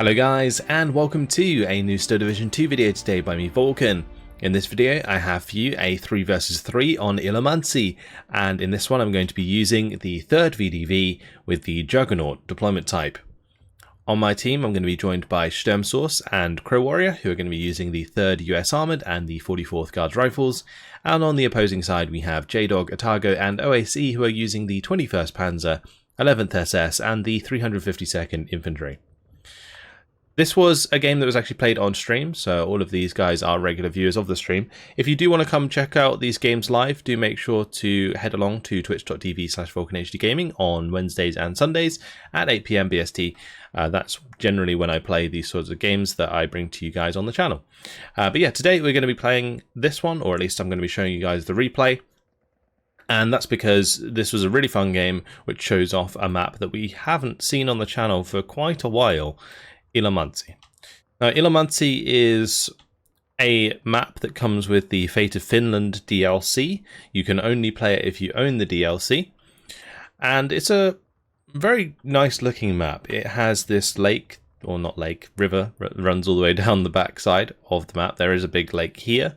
Hello guys, and welcome to a new Steel Division 2 video today by me, Vulcan. In this video I have for you a 3 versus 3 on Ilomantsi, and in this one I'm going to be using the third VDV with the Juggernaut deployment type. On my team I'm going to be joined by Sturmsource and Crow Warrior, who are going to be using the 3rd US Armoured and the 44th Guards Rifles, and on the opposing side we have J-Dog, Atago and OAC, who are using the 21st Panzer, 11th SS and the 352nd Infantry. This was a game that was actually played on stream, so all of these guys are regular viewers of the stream. If you do want to come check out these games live, do make sure to head along to twitch.tv/VulcanHDGaming on Wednesdays and Sundays at 8 PM BST. That's generally when I play these sorts of games that I bring to you guys on the channel. But yeah, today we're going to be playing this one, or at least I'm going to be showing you guys the replay. And that's because this was a really fun game which shows off a map that we haven't seen on the channel for quite a while. Ilomantsi. Now, Ilomantsi is a map that comes with the Fate of Finland DLC. You can only play it if you own the DLC. And it's a very nice looking map. It has this lake, or not lake, river, that runs all the way down the back side of the map. There is a big lake here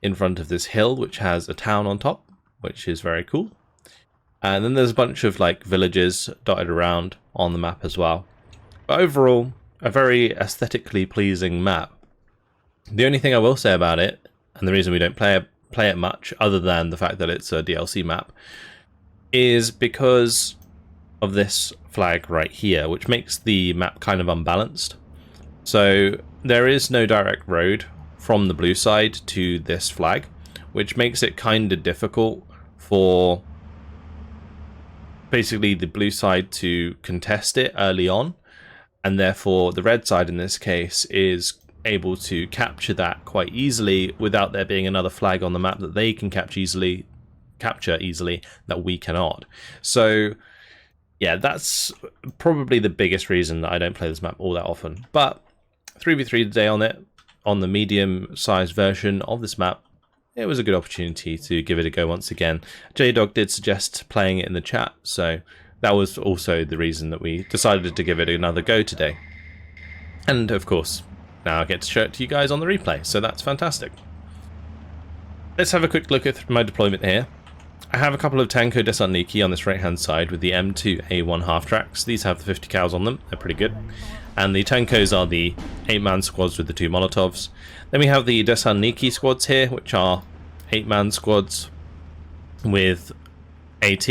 in front of this hill, which has a town on top, which is very cool. And then there's a bunch of like villages dotted around on the map as well. But overall, a very aesthetically pleasing map. The only thing I will say about it, and the reason we don't play it much, other than the fact that it's a DLC map, is because of this flag right here, which makes the map kind of unbalanced. So there is no direct road from the blue side to this flag, which makes it kind of difficult for basically the blue side to contest it early on. And therefore the red side in this case is able to capture that quite easily without there being another flag on the map that they can capture easily that we cannot. So yeah, that's probably the biggest reason that I don't play this map all that often. But 3v3 today on it, on the medium sized version of this map, it was a good opportunity to give it a go once again. J-Dog did suggest playing it in the chat, so that was also the reason that we decided to give it another go today. And of course, now I get to show it to you guys on the replay, so that's fantastic. Let's have a quick look at my deployment here. I have a couple of Tanko Desarniki on this right hand side with the M2A1 half tracks. These have the 50 cals on them, they're pretty good. And the Tankos are the 8-man squads with the 2 Molotovs. Then we have the Desarniki squads here, which are 8-man squads with AT.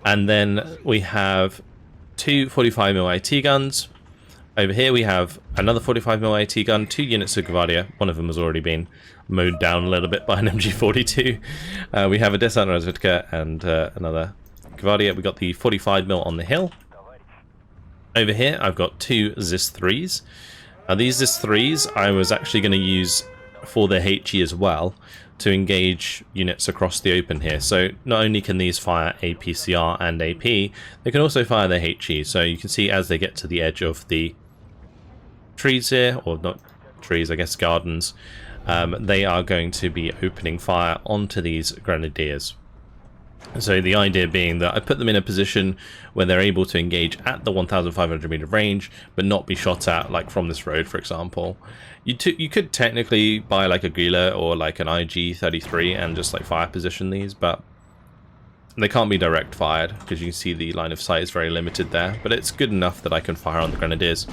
And then we have 2 45mm AT guns. Over here we have another 45mm AT gun, 2 units of Gvardia. One of them has already been mowed down a little bit by an MG42. We have a Desant Razvitka and another Gvardia. We've got the 45mm on the hill. Over here I've got 2 ZIS-3s. Now these ZIS-3s I was actually going to use for their HE as well, to engage units across the open here. So not only can these fire APCR and AP, they can also fire their HE. So you can see as they get to the edge of the trees here, or not trees, I guess gardens, they are going to be opening fire onto these grenadiers. So the idea being that I put them in a position where they're able to engage at the 1,500 meter range, but not be shot at, like from this road, for example. You could technically buy like a Gila or like an IG-33 and just like fire position these, but they can't be direct fired because you can see the line of sight is very limited there. But it's good enough that I can fire on the grenadiers.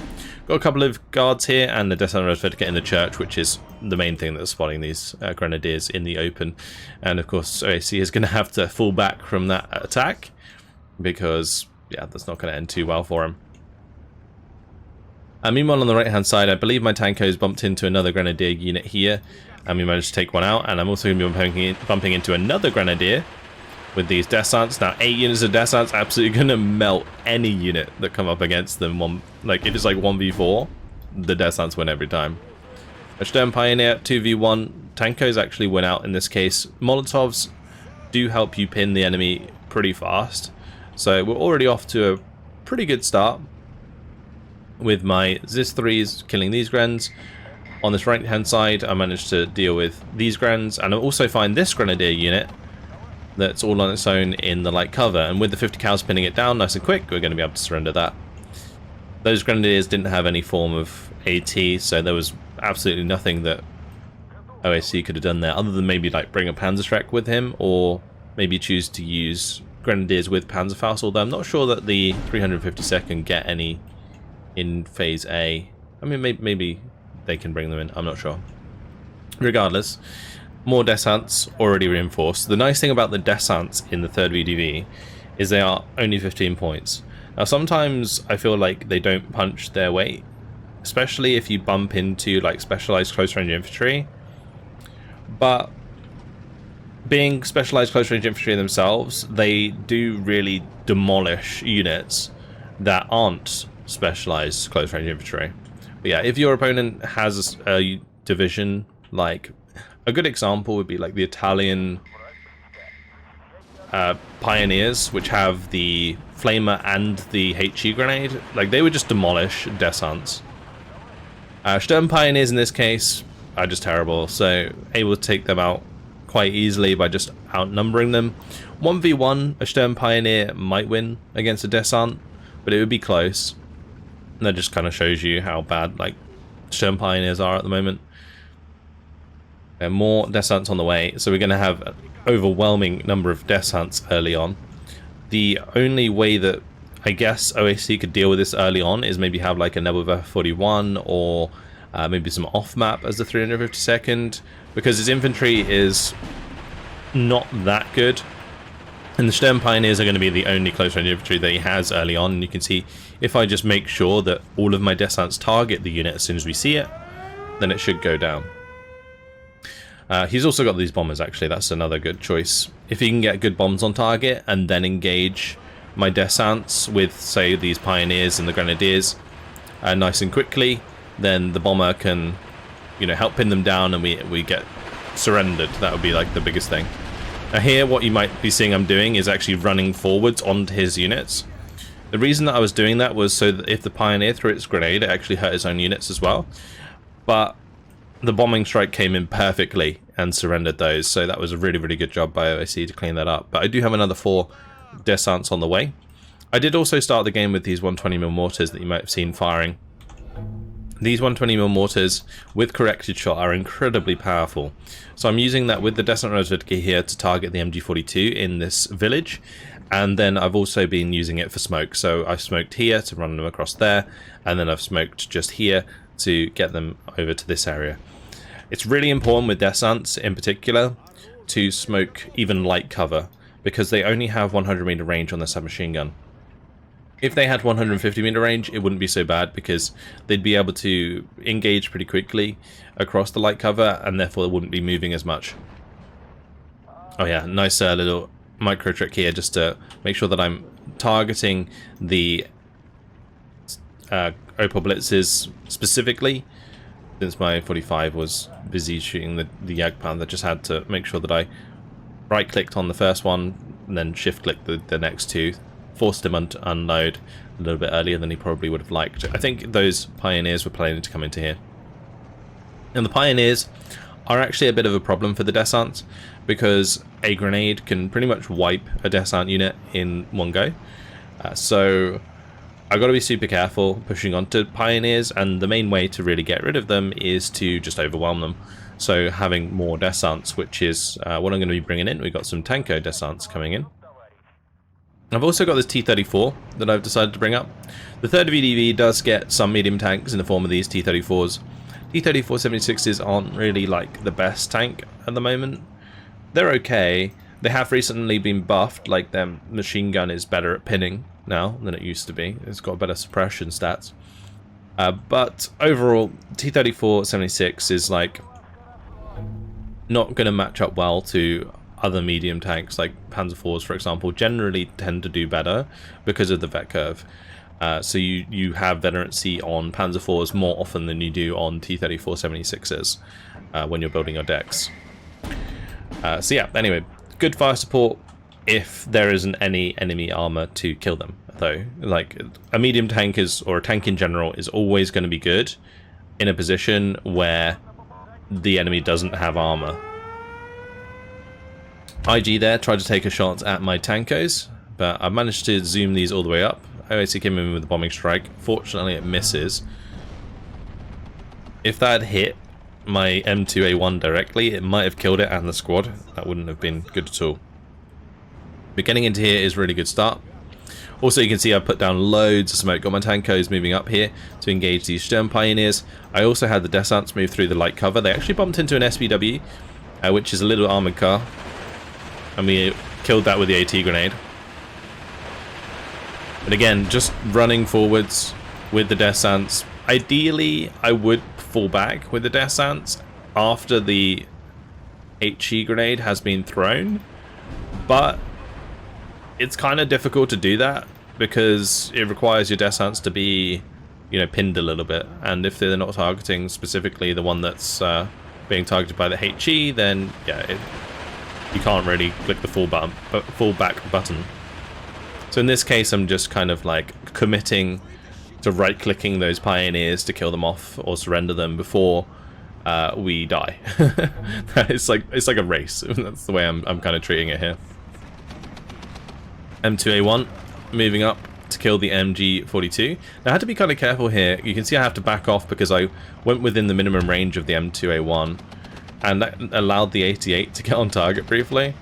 Got a couple of guards here and the Desant Razvitka in the church, which is the main thing that's spotting these grenadiers in the open. And of course OAC is going to have to fall back from that attack because yeah, that's not going to end too well for him. Meanwhile on the right hand side, I believe my Tankos bumped into another grenadier unit here and we managed to take one out, and I'm also going to be bumping into another grenadier with these Desants. Now 8 units of Desants absolutely going to melt any unit that come up against them. Like it is like 1v4, the Desants win every time. A Sturm Pioneer 2v1, Tankos actually win out in this case. Molotovs do help you pin the enemy pretty fast, so we're already off to a pretty good start with my ZIS-3s killing these Grens. On this right hand side I managed to deal with these Grens, and I also find this Grenadier unit that's all on its own in the light cover, and with the 50 cals pinning it down nice and quick, we're going to be able to surrender that. Those grenadiers didn't have any form of AT, so there was absolutely nothing that OAC could have done there, other than maybe like bring a Panzerschreck with him, or maybe choose to use grenadiers with Panzerfaust, although I'm not sure that the 352nd get any in Phase A. I mean, maybe they can bring them in, I'm not sure. Regardless, more descents already reinforced. The nice thing about the descents in the 3rd VDV is they are only 15 points. Now sometimes I feel like they don't punch their weight, especially if you bump into like specialized close range infantry, but being specialized close range infantry themselves, they do really demolish units that aren't specialized close range infantry. But yeah, if your opponent has a division, like a good example would be like the Italian Pioneers, which have the Flamer and the HE grenade, like they would just demolish descents. Sturm Pioneers in this case are just terrible, so able to take them out quite easily by just outnumbering them. 1v1, a Sturm Pioneer might win against a descent, but it would be close. And that just kind of shows you how bad like Sturm Pioneers are at the moment. And more descents on the way, so we're going to have an overwhelming number of descents early on. The only way that I guess OAC could deal with this early on is maybe have like a Nebelwerfer 41 or maybe some off-map as the 352nd, because his infantry is not that good. And the Sturm Pioneers are going to be the only close-range infantry that he has early on. And you can see if I just make sure that all of my descents target the unit as soon as we see it, then it should go down. He's also got these bombers, actually. That's another good choice. If he can get good bombs on target and then engage my descents with, say, these Pioneers and the Grenadiers nice and quickly, then the bomber can, you know, help pin them down and we get surrendered. That would be like the biggest thing. Now here, what you might be seeing I'm doing is actually running forwards onto his units. The reason that I was doing that was so that if the Pioneer threw its grenade, it actually hurt his own units as well. But the bombing strike came in perfectly and surrendered those, so that was a really, really good job by OAC to clean that up. But I do have another 4 descents on the way. I did also start the game with these 120mm mortars that you might have seen firing. These 120mm mortars with corrected shot are incredibly powerful. So I'm using that with the Descent Rosevidke here to target the MG42 in this village. And then I've also been using it for smoke. So I've smoked here to run them across there. And then I've smoked just here to get them over to this area. It's really important with descents in particular to smoke even light cover, because they only have 100 meter range on their submachine gun. If they had 150 meter range, it wouldn't be so bad, because they'd be able to engage pretty quickly across the light cover, and therefore they wouldn't be moving as much. Oh yeah, nice little micro trick here, just to make sure that I'm targeting the Opel Blitzes specifically. Since my 45 was busy shooting the Jagdpanther, I just had to make sure that I right-clicked on the first one, and then shift-clicked the next 2. Forced him to unload a little bit earlier than he probably would have liked. I think those Pioneers were planning to come into here. And the Pioneers are actually a bit of a problem for the descents, because a grenade can pretty much wipe a descent unit in one go. So I've got to be super careful pushing onto Pioneers, and the main way to really get rid of them is to just overwhelm them. So having more descents, which is what I'm going to be bringing in. We've got some Tanko descents coming in. I've also got this T-34 that I've decided to bring up. The 3rd VDV does get some medium tanks in the form of these T-34s. T-34-76s aren't really like the best tank at the moment. They're okay. They have recently been buffed, like their machine gun is better at pinning now than it used to be. It's got better suppression stats. But overall, T-34-76 is like not going to match up well to other medium tanks like Panzer IVs, for example. Generally tend to do better because of the vet curve. So you have veterancy on Panzer IVs more often than you do on T-34-76s when you're building your decks. So yeah, anyway, good fire support if there isn't any enemy armor to kill them, though. Like, a medium tank is, or a tank in general, is always going to be good in a position where the enemy doesn't have armor. IG there tried to take a shot at my Tankos, but I managed to zoom these all the way up. OAC came in with a bombing strike. Fortunately, it misses. If that had hit my M2A1 directly, it might have killed it and the squad. That wouldn't have been good at all. But getting into here is a really good start. Also, you can see I put down loads of smoke. Got my tankos moving up here to engage these Sturm Pioneers. I also had the Descents move through the light cover. They actually bumped into an SPW, which is a little armoured car. And we killed that with the AT grenade. But again, just running forwards with the Descents. Ideally, I would fall back with the Descents after the HE grenade has been thrown. But it's kind of difficult to do that because it requires your Descents to be, you know, pinned a little bit. And if they're not targeting specifically the one that's being targeted by the HE, then yeah, you can't really click the full back button. So in this case, I'm just kind of like committing to right-clicking those Pioneers to kill them off or surrender them before we die. it's like a race. That's the way I'm kind of treating it here. M2A1 moving up to kill the MG42. Now I had to be kind of careful here. You can see I have to back off because I went within the minimum range of the M2A1, and that allowed the 88 to get on target briefly.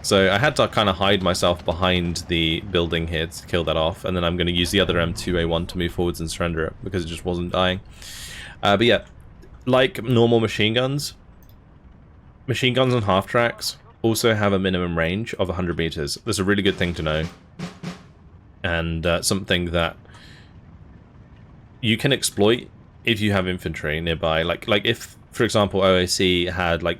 So I had to kind of hide myself behind the building here to kill that off, and then I'm going to use the other M2A1 to move forwards and surrender it because it just wasn't dying. But yeah, like normal machine guns on half-tracks also have a minimum range of 100 meters. That's a really good thing to know, and something that you can exploit if you have infantry nearby. Like if, for example, OAC had like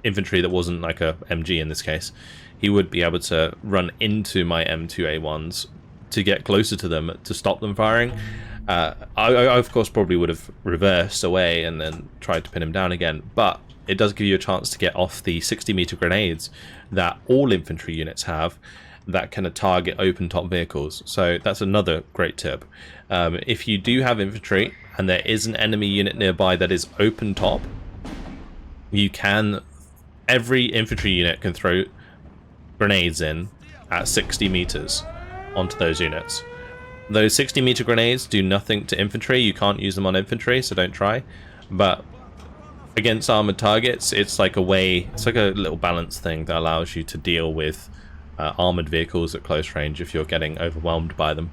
infantry that wasn't like a MG in this case, he would be able to run into my M2A1s to get closer to them to stop them firing. I of course probably would have reversed away and then tried to pin him down again, but it does give you a chance to get off the 60-meter grenades that all infantry units have that can target open top vehicles. So that's another great tip. If you do have infantry and there is an enemy unit nearby that is open top, every infantry unit can throw grenades in at 60 meters onto those units. Those 60-meter grenades do nothing to infantry. You can't use them on infantry, so don't try. But against armored targets, it's like a little balance thing that allows you to deal with armored vehicles at close range if you're getting overwhelmed by them.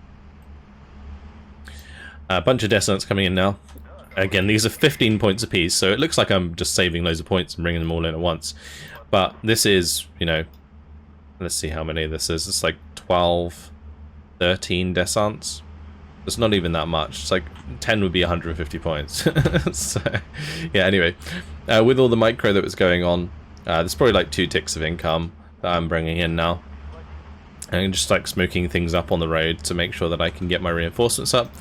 A bunch of Descents coming in now. Again, these are 15 points apiece, so it looks like I'm just saving loads of points and bringing them all in at once. But this is, you know, let's see how many this is. It's like 12, 13 Descents. It's not even that much. It's like 10 would be 150 points. So, yeah, anyway. With all the micro that was going on, there's probably like 2 ticks of income that I'm bringing in now. And just like smoking things up on the road to make sure that I can get my reinforcements up.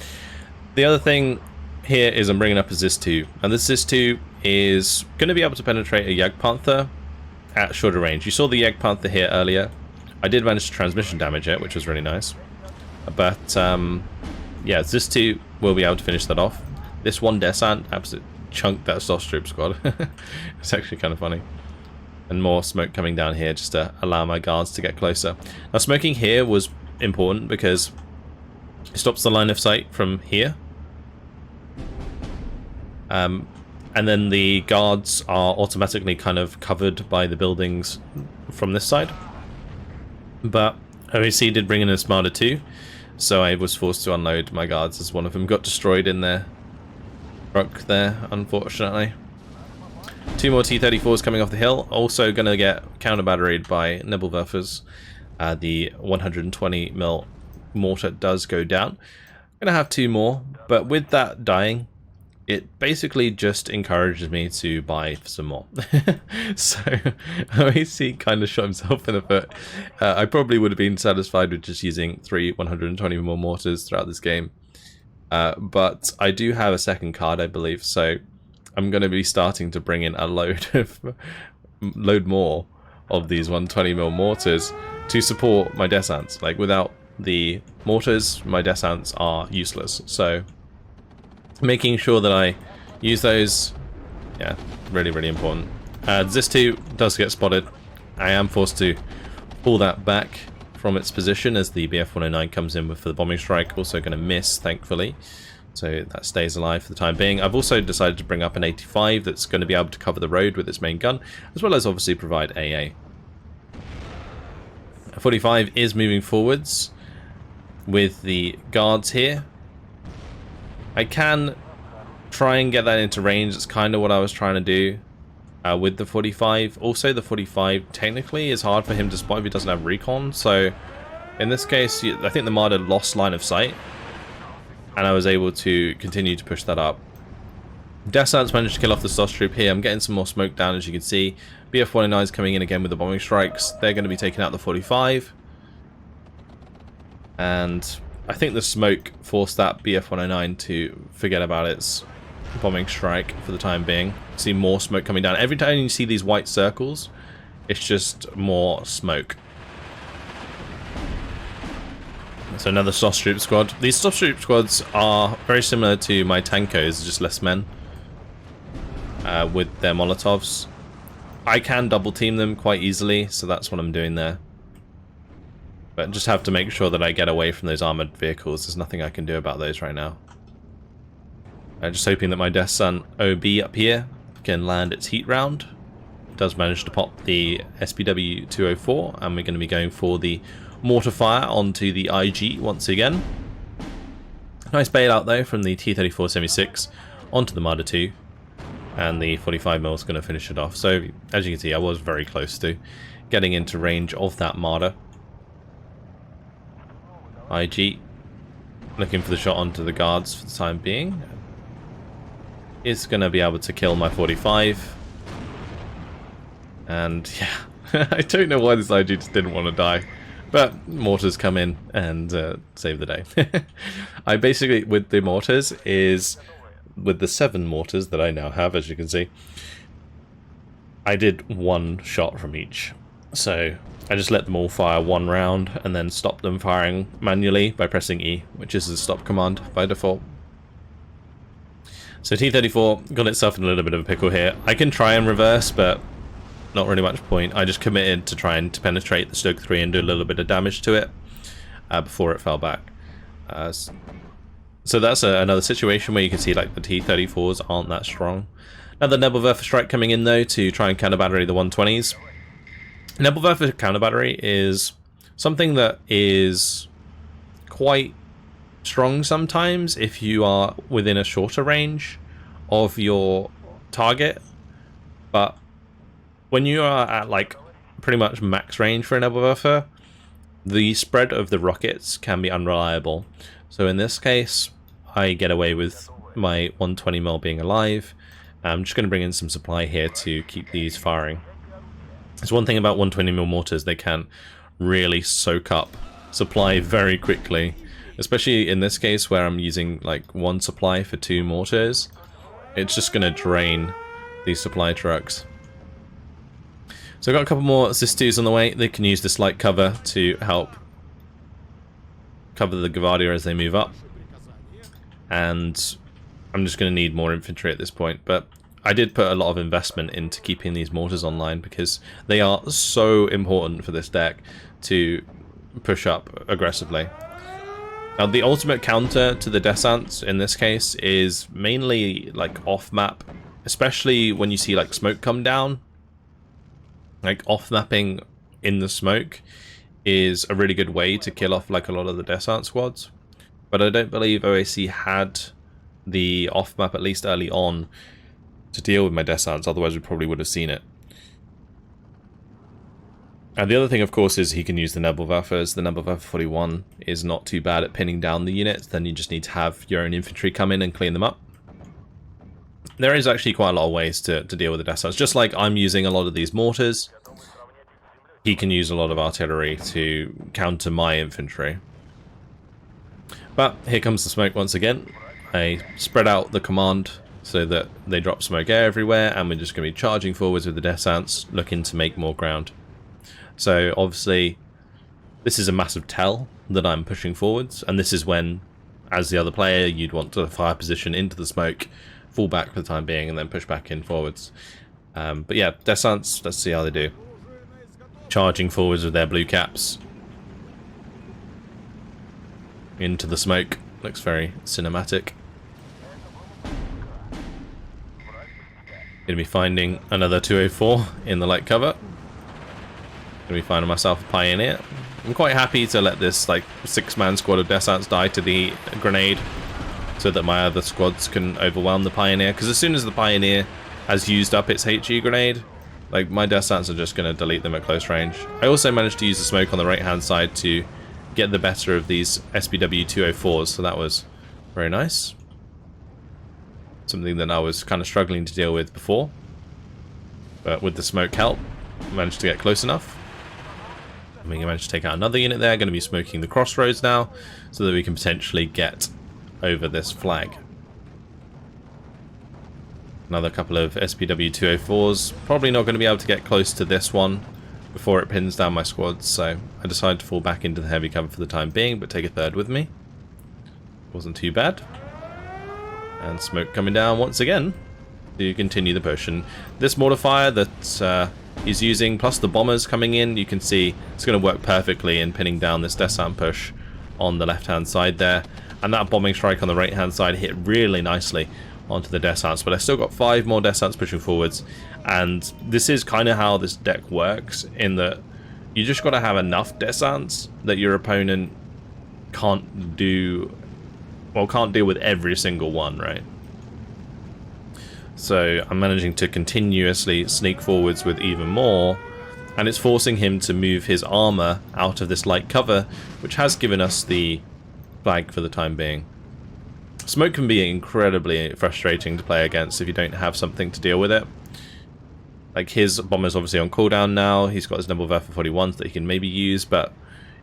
The other thing here is I'm bringing up a ZIS-2, and this ZIS-2 is going to be able to penetrate a Jagdpanther at shorter range. You saw the Jagdpanther here earlier. I did manage to transmission damage it, which was really nice. But yeah, ZIS-2 will be able to finish that off. This one Descent absolutely chunked that SOS troop squad. It's actually kind of funny. And more smoke coming down here just to allow my guards to get closer. Now smoking here was important because it stops the line of sight from here. And then the guards are automatically kind of covered by the buildings from this side. But OAC did bring in a Smarter 2, so I was forced to unload my guards as one of them got destroyed in their truck there, unfortunately. 2 more T-34s coming off the hill, also going to get counter-batteried by Nebelwerfers. The 120mm mortar does go down. I'm going to have 2 more, but with that dying, it basically just encourages me to buy some more. So OAC kind of shot himself in the foot. I probably would have been satisfied with just using 3 120mm mortars throughout this game. But I do have a second card, I believe, so I'm going to be starting to bring in a load more of these 120mm mortars to support my Descents. Like, without the mortars, my Descents are useless. So making sure that I use those, yeah, really, really important. ZIS-2 does get spotted. I am forced to pull that back from its position as the BF-109 comes in for the bombing strike. Also going to miss, thankfully. So that stays alive for the time being. I've also decided to bring up an 85 that's going to be able to cover the road with its main gun, as well as obviously provide AA. 45 is moving forwards with the guards here. I can try and get that into range. That's kind of what I was trying to do with the 45. Also, the 45 technically is hard for him to spot if he doesn't have recon. So in this case, I think the Marder lost line of sight, and I was able to continue to push that up. Descents managed to kill off the SOS troop here. I'm getting some more smoke down, as you can see. BF-109 is coming in again with the bombing strikes. They're going to be taking out the 45. And I think the smoke forced that BF-109 to forget about its bombing strike for the time being. See more smoke coming down. Every time you see these white circles, it's just more smoke. So another SOS troop squad. These SOS troop squads are very similar to my Tankos, just less men. With their Molotovs. I can double team them quite easily, so that's what I'm doing there. But just have to make sure that I get away from those armoured vehicles. There's nothing I can do about those right now. I'm just hoping that my Descent OB up here can land its heat round. It does manage to pop the SPW 204, and we're going to be going for the mortar fire onto the IG once again. Nice bailout though from the T-34 Semi-6 onto the Marder 2. And the 45mm is going to finish it off. So, as you can see, I was very close to getting into range of that Marder. IG, looking for the shot onto the guards for the time being. Is going to be able to kill my 45. And, yeah, I don't know why this IG just didn't want to die. But mortars come in and save the day. I basically, with the mortars, is... with the 7 mortars that I now have, as you can see, I did 1 shot from each. So I just let them all fire 1 round and then stop them firing manually by pressing E, which is the stop command by default. So T-34 got itself in a little bit of a pickle here. I can try and reverse, but not really much point. I just committed to trying to penetrate the Stoke 3 and do a little bit of damage to it before it fell back. So that's another situation where you can see like the T-34s aren't that strong. Another Nebelwerfer strike coming in though to try and counter battery the 120s. Nebelwerfer counter battery is something that is quite strong sometimes if you are within a shorter range of your target, but when you are at like pretty much max range for a Nebelwerfer, the spread of the rockets can be unreliable. So in this case, I get away with my 120mm being alive. I'm just going to bring in some supply here to keep these firing. There's one thing about 120mm mortars, they can really soak up supply very quickly. Especially in this case where I'm using like 1 supply for 2 mortars. It's just going to drain these supply trucks. So I've got a couple more Sis-2s on the way. They can use this light cover to help cover the Gavardia as they move up. And I'm just going to need more infantry at this point. But I did put a lot of investment into keeping these mortars online because they are so important for this deck to push up aggressively. Now the ultimate counter to the Descents in this case is mainly like off map, especially when you see like smoke come down. Like off mapping in the smoke is a really good way to kill off like a lot of the Descent squads. But I don't believe OAC had the off map, at least early on, to deal with my Descents, otherwise we probably would have seen it. And the other thing, of course, is he can use the Nebelwerfers. The Nebelwerfer 41 is not too bad at pinning down the units. Then you just need to have your own infantry come in and clean them up. There is actually quite a lot of ways to deal with the Descents. Just like I'm using a lot of these mortars, he can use a lot of artillery to counter my infantry. But here comes the smoke once again. I spread out the command so that they drop smoke air everywhere, and we're just going to be charging forwards with the Descents, looking to make more ground. So obviously this is a massive tell that I'm pushing forwards, and this is when, as the other player, you'd want to fire position into the smoke, fall back for the time being, and then push back in forwards. But yeah, Descents, let's see how they do. Charging forwards with their blue caps. into the smoke. Looks very cinematic. Gonna be finding another 204 in the light cover. Gonna be finding myself a Pioneer. I'm quite happy to let this like 6-man squad of Descents die to the grenade so that my other squads can overwhelm the Pioneer, because as soon as the Pioneer has used up its HE grenade, like my Descents are just going to delete them at close range. I also managed to use the smoke on the right hand side to get the better of these SBW 204s, so that was very nice. Something that I was kind of struggling to deal with before, but with the smoke help, I managed to get close enough. I mean, I managed to take out another unit there. Going to be smoking the crossroads now, so that we can potentially get over this flag. Another couple of SPW 204s. Probably not going to be able to get close to this one before it pins down my squads, so I decided to fall back into the heavy cover for the time being, but take a third with me. Wasn't too bad. And smoke coming down once again to continue the push. And this mortar fire that he's using, plus the bombers coming in, you can see it's going to work perfectly in pinning down this descent push on the left hand side there. And that bombing strike on the right hand side hit really nicely onto the descents, but I still got 5 more descents pushing forwards. And this is kind of how this deck works, in that you just got to have enough descents that your opponent can't deal with every single one, right? So I'm managing to continuously sneak forwards with even more, and it's forcing him to move his armor out of this light cover, which has given us the flag for the time being. Smoke can be incredibly frustrating to play against if you don't have something to deal with it. Like, his bomber's obviously on cooldown now, he's got his double Verfa 41s that he can maybe use, but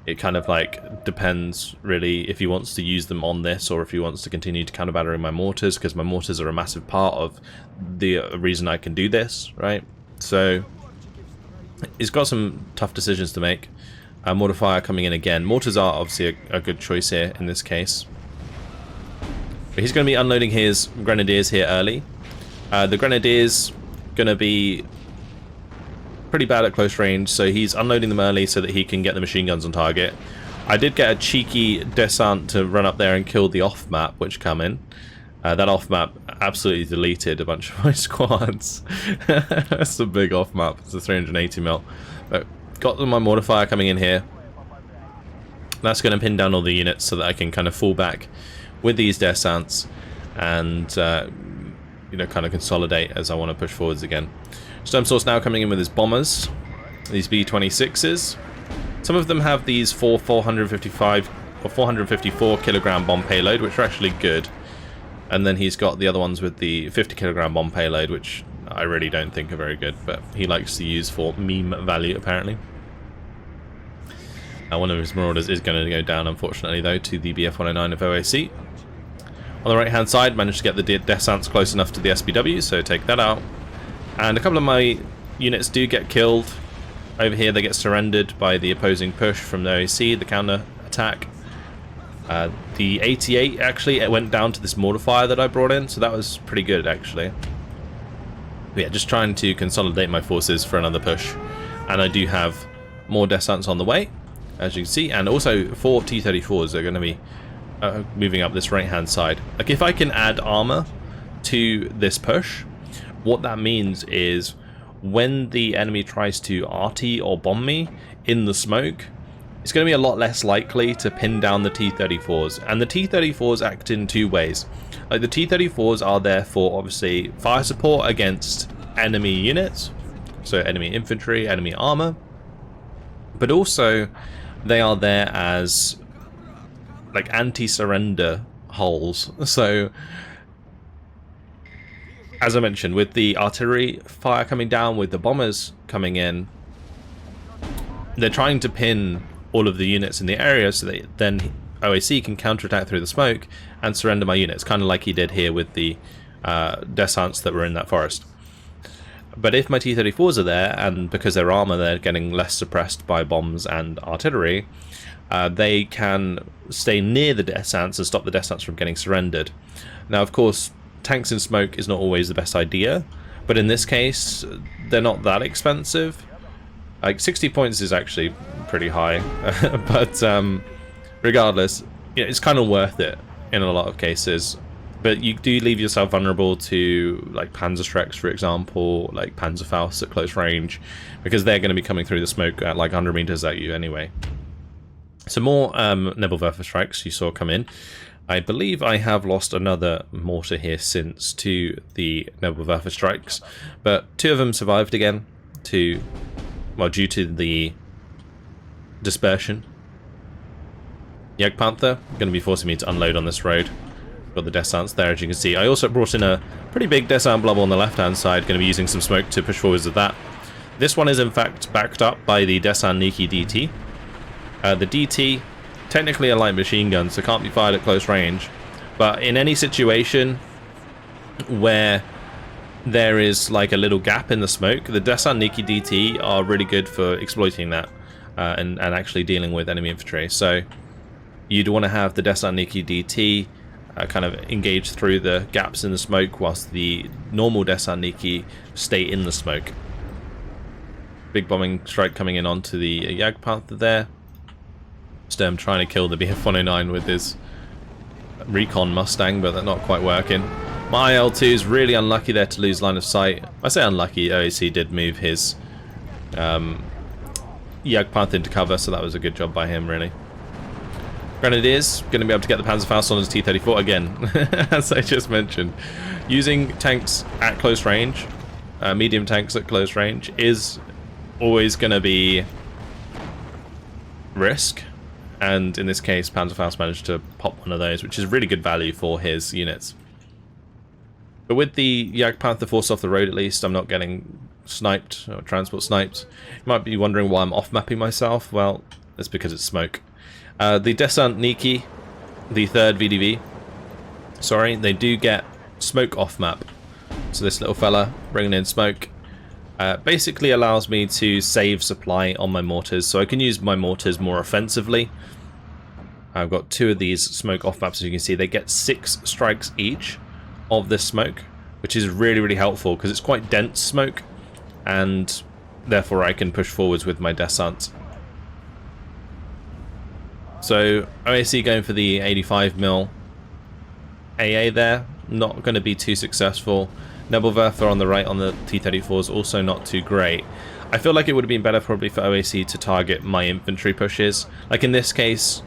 it kind of like depends really if he wants to use them on this or if he wants to continue to counter battering my mortars, because my mortars are a massive part of the reason I can do this, right? So he's got some tough decisions to make. Mortar fire coming in again. Mortars are obviously a good choice here in this case. But he's going to be unloading his grenadiers here early. The grenadiers going to be pretty bad at close range, so he's unloading them early so that he can get the machine guns on target. I did get a cheeky descent to run up there and kill the off map which come in. That off map absolutely deleted a bunch of my squads. That's a big off map. It's a 380mm. But got my mortar fire coming in here. That's going to pin down all the units so that I can kind of fall back with these descents and you know, kind of consolidate as I want to push forwards again. Storm Source now coming in with his bombers, these B-26s. Some of them have these 455 or 454 kilogram bomb payload, which are actually good. And then he's got the other ones with the 50 kilogram bomb payload, which I really don't think are very good, but he likes to use for meme value apparently. One of his marauders is going to go down, unfortunately, though, to the BF-109 of OAC. On the right hand side, managed to get the descents close enough to the SPW, so take that out. And a couple of my units do get killed. Over here they get surrendered by the opposing push from the OAC, the counter attack. The 88 actually, it went down to this mortar fire that I brought in, so that was pretty good actually. But yeah, just trying to consolidate my forces for another push. And I do have more descents on the way, as you can see, and also 4 T-34s are going to be moving up this right hand side. Like, if I can add armor to this push, what that means is when the enemy tries to RT or bomb me in the smoke, it's going to be a lot less likely to pin down the T-34s. And the T-34s act in 2 ways. Like, the T-34s are there for obviously fire support against enemy units, so enemy infantry, enemy armor, but also they are there as like anti-surrender holes. So as I mentioned, with the artillery fire coming down, with the bombers coming in, they're trying to pin all of the units in the area so that then OAC can counterattack through the smoke and surrender my units, kind of like he did here with the descents that were in that forest. But if my T-34s are there, and because they're armor, they're getting less suppressed by bombs and artillery, they can stay near the descents and stop the descents from getting surrendered. Now, of course, tanks in smoke is not always the best idea, but in this case, they're not that expensive. Like, 60 points is actually pretty high, but regardless, it's kind of worth it in a lot of cases. But you do leave yourself vulnerable to like Panzerschrecks, for example, like Panzerfaust at close range, because they're going to be coming through the smoke at like 100 meters at you anyway. So more Nebelwerfer strikes you saw come in. I believe I have lost another mortar here since to the Nebelwerfer strikes, but 2 of them survived again due to the dispersion. Jagdpanther going to be forcing me to unload on this road. Got the descents there, as you can see. I also brought in a pretty big descent blob on the left-hand side. Going to be using some smoke to push forwards with that. This one is in fact backed up by the Desant Niki DT. The DT, technically a light machine gun, so can't be fired at close range. But in any situation where there is like a little gap in the smoke, the Desant Niki DT are really good for exploiting that and actually dealing with enemy infantry. So you'd want to have the Desant Niki DT kind of engage through the gaps in the smoke, whilst the normal Desant Niki stay in the smoke. Big bombing strike coming in onto the Jagdpanther there. Sturm trying to kill the BF-109 with his recon Mustang, but they're not quite working. My IL-2 is really unlucky there to lose line of sight. I say unlucky, OAC did move his Jagdpanther into cover, so that was a good job by him, really. Grenadiers, going to be able to get the Panzerfaust on his T-34 again, as I just mentioned. Using tanks at close range, medium tanks at close range, is always going to be risk. And in this case, Panzerfaust managed to pop one of those, which is really good value for his units. But with the Jagdpanther forced off the road, at least, I'm not getting sniped, or transport sniped. You might be wondering why I'm off-mapping myself. Well, it's because it's smoke. The Desant Niki, the 3rd VDV, sorry, they do get smoke off-map. So this little fella bringing in smoke basically allows me to save supply on my mortars, so I can use my mortars more offensively. I've got 2 of these smoke off-maps, as you can see. They get 6 strikes each of this smoke, which is really, really helpful because it's quite dense smoke, and therefore I can push forwards with my descent. So OAC going for the 85mm AA there, not going to be too successful. Nebelwerfer on the right on the T-34 is also not too great. I feel like it would have been better probably for OAC to target my infantry pushes. Like in this case,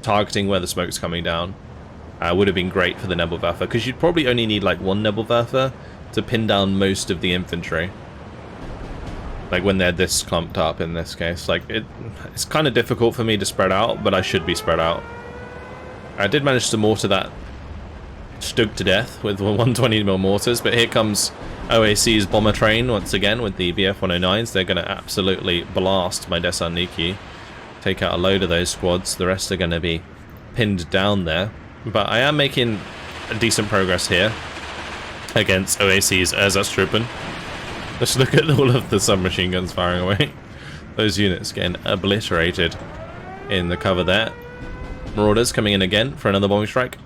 targeting where the smoke's coming down would have been great for the Nebelwerfer, because you'd probably only need like 1 Nebelwerfer to pin down most of the infantry. Like when they're this clumped up in this case. Like it's kind of difficult for me to spread out, but I should be spread out. I did manage to mortar that Stug to death with 120mm mortars, but here comes OAC's bomber train once again with the BF-109s. They're going to absolutely blast my Desant Niki, take out a load of those squads. The rest are going to be pinned down there. But I am making a decent progress here against OAC's Ersatztruppen. Let's look at all of the submachine guns firing away. Those units getting obliterated in the cover there. Marauders coming in again for another bombing strike.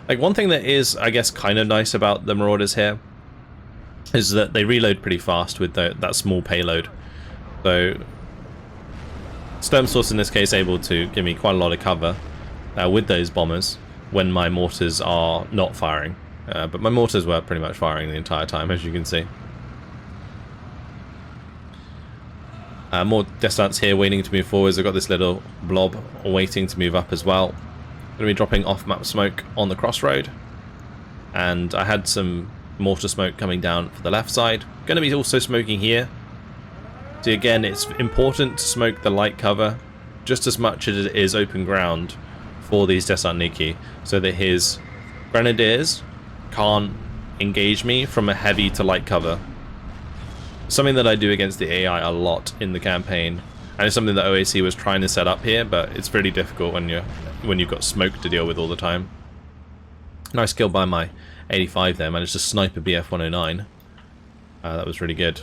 Like, one thing that is, I guess, kind of nice about the Marauders here is that they reload pretty fast with that small payload. So Sturmsource in this case able to give me quite a lot of cover with those bombers when my mortars are not firing. But my mortars were pretty much firing the entire time, as you can see. More descents here waiting to move forwards. I've got this little blob waiting to move up as well. Going to be dropping off-map smoke on the crossroad. And I had some mortar smoke coming down for the left side. Going to be also smoking here. So again, it's important to smoke the light cover just as much as it is open ground for these Desant Niki, so that his grenadiers can't engage me from a heavy to light cover. Something that I do against the AI a lot in the campaign, and it's something that OAC was trying to set up here, but it's really difficult when you've got smoke to deal with all the time. Nice kill by my 85 there, managed to snipe a BF-109. That was really good.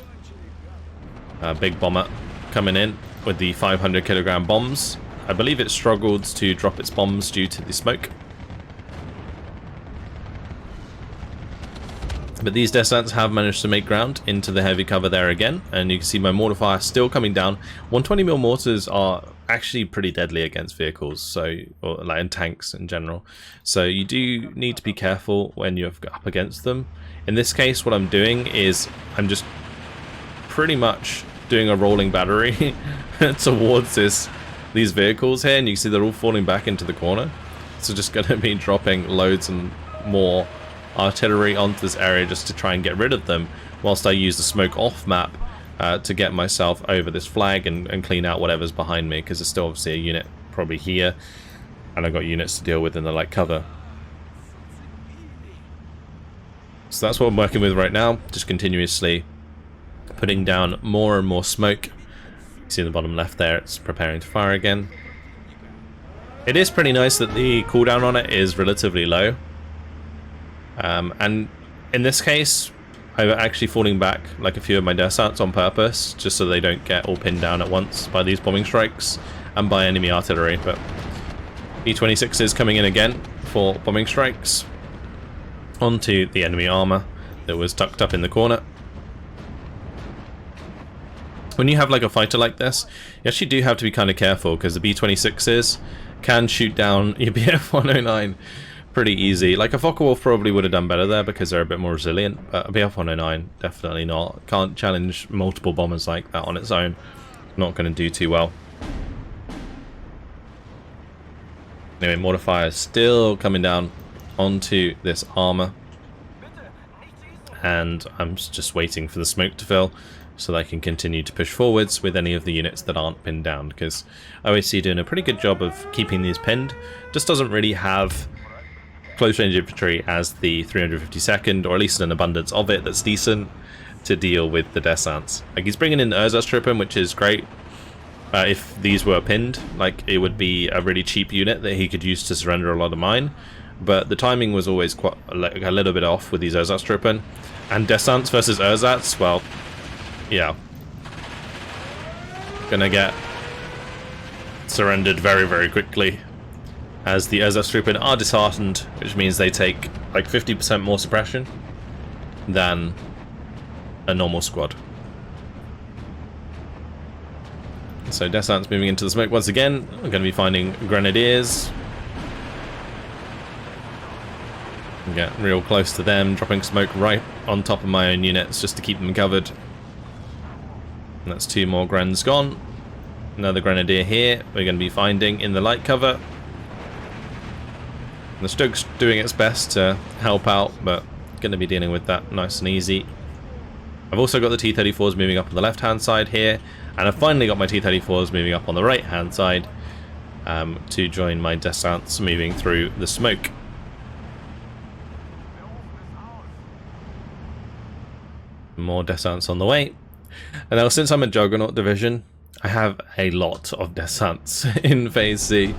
Big bomber coming in with the 500 kilogram bombs. I believe it struggled to drop its bombs due to the smoke. But these descents have managed to make ground into the heavy cover there again, and you can see my mortar fire still coming down. 120mm mortars are actually pretty deadly against vehicles, so, or like in tanks in general. So you do need to be careful when you're up against them. In this case, what I'm doing is I'm just pretty much doing a rolling battery towards these vehicles here, and you can see they're all falling back into the corner. So just going to be dropping loads and more artillery onto this area just to try and get rid of them, whilst I use the smoke off map to get myself over this flag and clean out whatever's behind me, because there's still obviously a unit probably here, and I've got units to deal with in the light cover. So that's what I'm working with right now, just continuously putting down more and more smoke. You see in the bottom left there, it's preparing to fire again. It is pretty nice that the cooldown on it is relatively low. And in this case, I'm actually falling back like a few of my descents on purpose, just so they don't get all pinned down at once by these bombing strikes and by enemy artillery. But B-26 is coming in again for bombing strikes onto the enemy armor that was tucked up in the corner. When you have like a fighter like this, you actually do have to be kind of careful, because the B-26s can shoot down your BF-109 pretty easy. Like a Focke-Wulf probably would have done better there because they're a bit more resilient, but a BF-109 definitely not. Can't challenge multiple bombers like that on its own. Not going to do too well. Anyway, mortar fire is still coming down onto this armor, and I'm just waiting for the smoke to fill so that I can continue to push forwards with any of the units that aren't pinned down, because OAC doing a pretty good job of keeping these pinned. Just doesn't really have close range infantry as the 352nd, or at least an abundance of it that's decent to deal with the descents. Like, he's bringing in the Ersatztruppen, which is great. If these were pinned, like, it would be a really cheap unit that he could use to surrender a lot of mine. But the timing was always quite a little bit off with these Ersatztruppen. And descents versus Ersatz, well, yeah, gonna get surrendered very, very quickly, as the Ersatztruppen are disheartened, which means they take like 50% more suppression than a normal squad. So descents moving into the smoke once again. We're going to be finding grenadiers. Get real close to them, dropping smoke right on top of my own units just to keep them covered. And that's two more Grens gone. Another grenadier here we're going to be finding in the light cover. The Stoke's doing its best to help out, but going to be dealing with that nice and easy. I've also got the T-34s moving up on the left-hand side here, and I've finally got my T-34s moving up on the right-hand side to join my descents moving through the smoke. More descents on the way. And now, since I'm a Juggernaut division, I have a lot of descents in Phase C,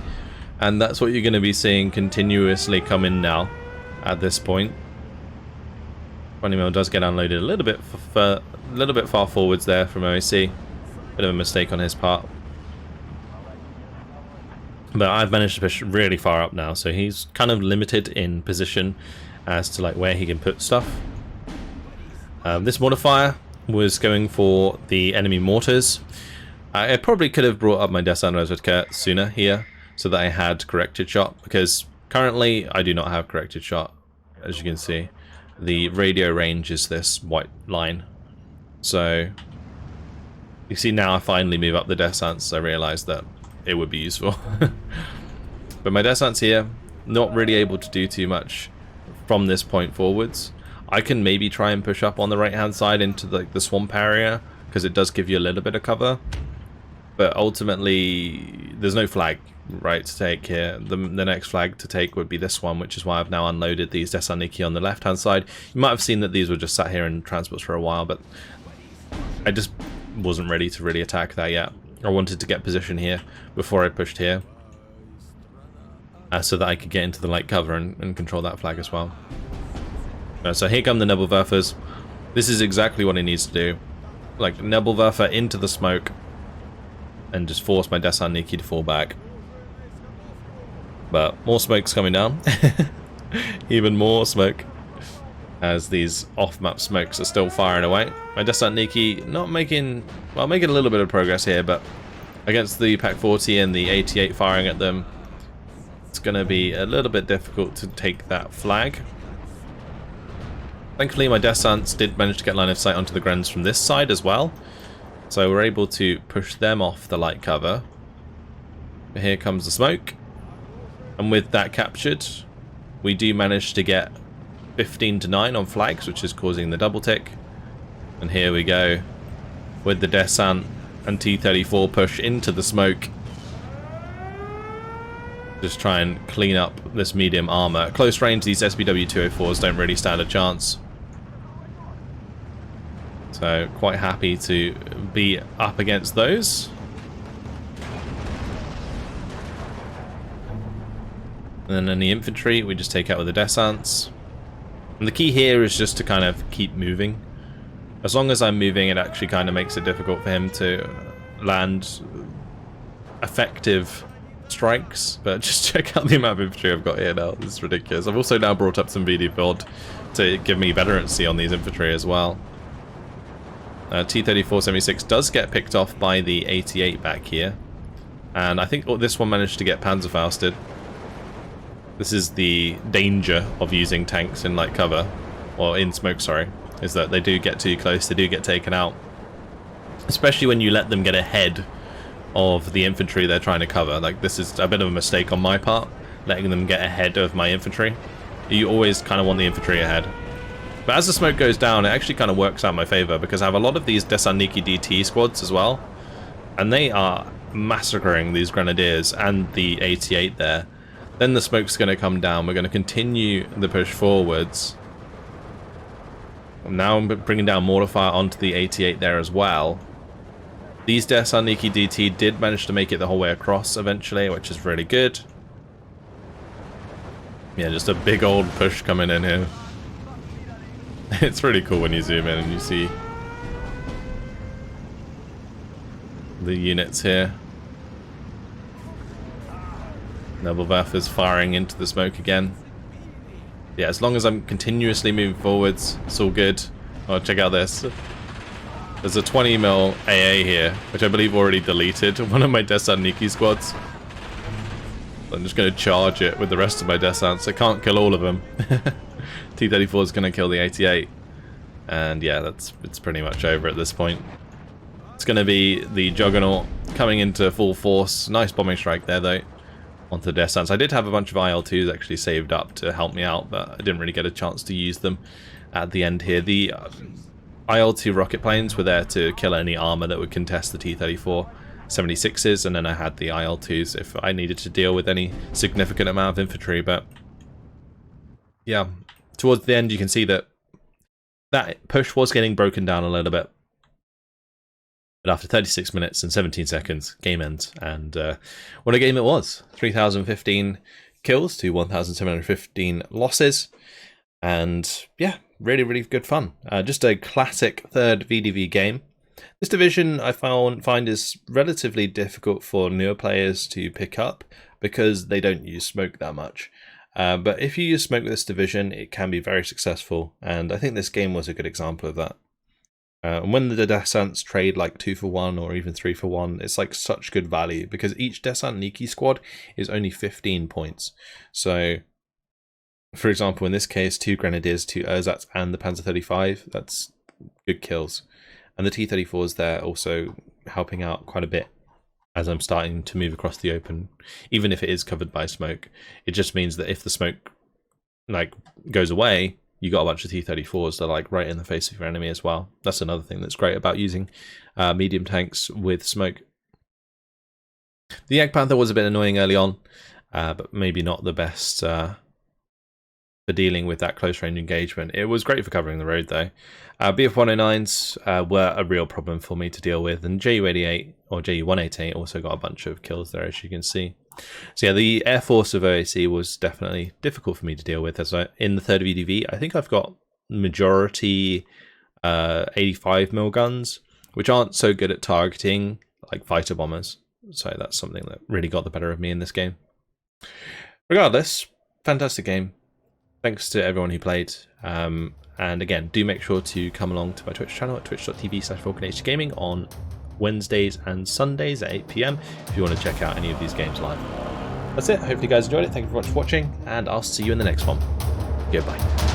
and that's what you're going to be seeing continuously come in now at this point. 20mm does get unloaded a little bit far forwards there from OAC. Bit of a mistake on his part. But I've managed to push really far up now, so he's kind of limited in position as to like where he can put stuff. This mortar fire was going for the enemy mortars. I probably could have brought up my descent Reserve sooner here, so that I had corrected shot, because currently I do not have corrected shot, as you can see. The radio range is this white line. So you see now I finally move up the descents. I realized that it would be useful. But my descents here, not really able to do too much from this point forwards. I can maybe try and push up on the right hand side into the swamp area, because it does give you a little bit of cover. But ultimately there's no flag right to take here. The next flag to take would be this one, which is why I've now unloaded these Desarniki on the left hand side. You might have seen that these were just sat here in transports for a while, but I just wasn't ready to really attack that yet. I wanted to get position here before I pushed here, so that I could get into the light cover and control that flag as well. So here come the Nebelwerfers. This is exactly what it needs to do. Like, Nebelwerfer into the smoke and just force my Desarniki to fall back. But more smoke's coming down. Even more smoke. as these off-map smokes are still firing away. My Desant Niki not making, well, making a little bit of progress here, but against the Pack 40 and the 88 firing at them, it's going to be a little bit difficult to take that flag. Thankfully, my Desants did manage to get line of sight onto the Grens from this side as well, so we're able to push them off the light cover. But here comes the smoke, and with that captured, we do manage to get 15-9 on flags, which is causing the double tick. And here we go with the Desant and T-34 push into the smoke. Just try and clean up this medium armor. At close range, these SBW-204s don't really stand a chance. So quite happy to be up against those. And then in the infantry, we just take out with the Desants. And the key here is just to kind of keep moving. As long as I'm moving, it actually kind of makes it difficult for him to land effective strikes. But just check out the amount of infantry I've got here now. This is ridiculous. I've also now brought up some VD build to give me veterancy on these infantry as well. T-34-76 does get picked off by the 88 back here. And I think this one managed to get Panzerfausted. This is the danger of using tanks in light cover, or in smoke, sorry, is that they do get too close, they do get taken out. Especially when you let them get ahead of the infantry they're trying to cover. Like, this is a bit of a mistake on my part, letting them get ahead of my infantry. You always kind of want the infantry ahead. But as the smoke goes down, it actually kind of works out in my favor, because I have a lot of these Desant Niki DT squads as well, and they are massacring these grenadiers and the 88 there. Then the smoke's going to come down. We're going to continue the push forwards. Now I'm bringing down mortar fire onto the 88 there as well. These Desant Niki DT did manage to make it the whole way across eventually, which is really good. Yeah, just a big old push coming in here. It's really cool when you zoom in and you see the units here. Nebelwerf is firing into the smoke again. Yeah, as long as I'm continuously moving forwards, it's all good. Oh, check out this. There's a 20mm AA here, which I believe already deleted one of my Desant Niki squads. I'm just going to charge it with the rest of my Desants. I can't kill all of them. T-34 is going to kill the 88. And yeah, it's pretty much over at this point. It's going to be the Juggernaut coming into full force. Nice bombing strike there, though, onto the Desants. I did have a bunch of IL-2s actually saved up to help me out, but I didn't really get a chance to use them at the end here. The IL-2 rocket planes were there to kill any armor that would contest the T-34-76s, and then I had the IL-2s if I needed to deal with any significant amount of infantry. But yeah, towards the end you can see that that push was getting broken down a little bit. But after 36 minutes and 17 seconds, game ends. And what a game it was. 3,015 kills to 1,715 losses. And yeah, really, really good fun. Just a classic third VDV game. This division I find is relatively difficult for newer players to pick up because they don't use smoke that much. But if you use smoke with this division, it can be very successful. And I think this game was a good example of that. And when the Desants trade like 2-for-1 or even 3-for-1, it's like such good value because each Desant Niki squad is only 15 points. So, for example, in this case, 2 Grenadiers, 2 Ersatz, and the Panzer 35, that's good kills. And the T-34s there also helping out quite a bit as I'm starting to move across the open. Even if it is covered by smoke, it just means that if the smoke like goes away, you got a bunch of T-34s that are like right in the face of your enemy as well. That's another thing that's great about using medium tanks with smoke. The Jagdpanther was a bit annoying early on, but maybe not the best for dealing with that close range engagement. It was great for covering the road though. BF-109s were a real problem for me to deal with, and JU-88 or JU-188 also got a bunch of kills there, as you can see. So yeah, the Air Force of OAC was definitely difficult for me to deal with. As in the third VDV, I think I've got majority 85mm guns, which aren't so good at targeting like fighter bombers. So that's something that really got the better of me in this game. Regardless, fantastic game. Thanks to everyone who played. And again, do make sure to come along to my Twitch channel at twitch.tv/VulcanHDGaming on Wednesdays and Sundays at 8 PM if you want to check out any of these games live. That's it. Hopefully you guys enjoyed it. Thank you very much for watching, and I'll see you in the next one. Goodbye.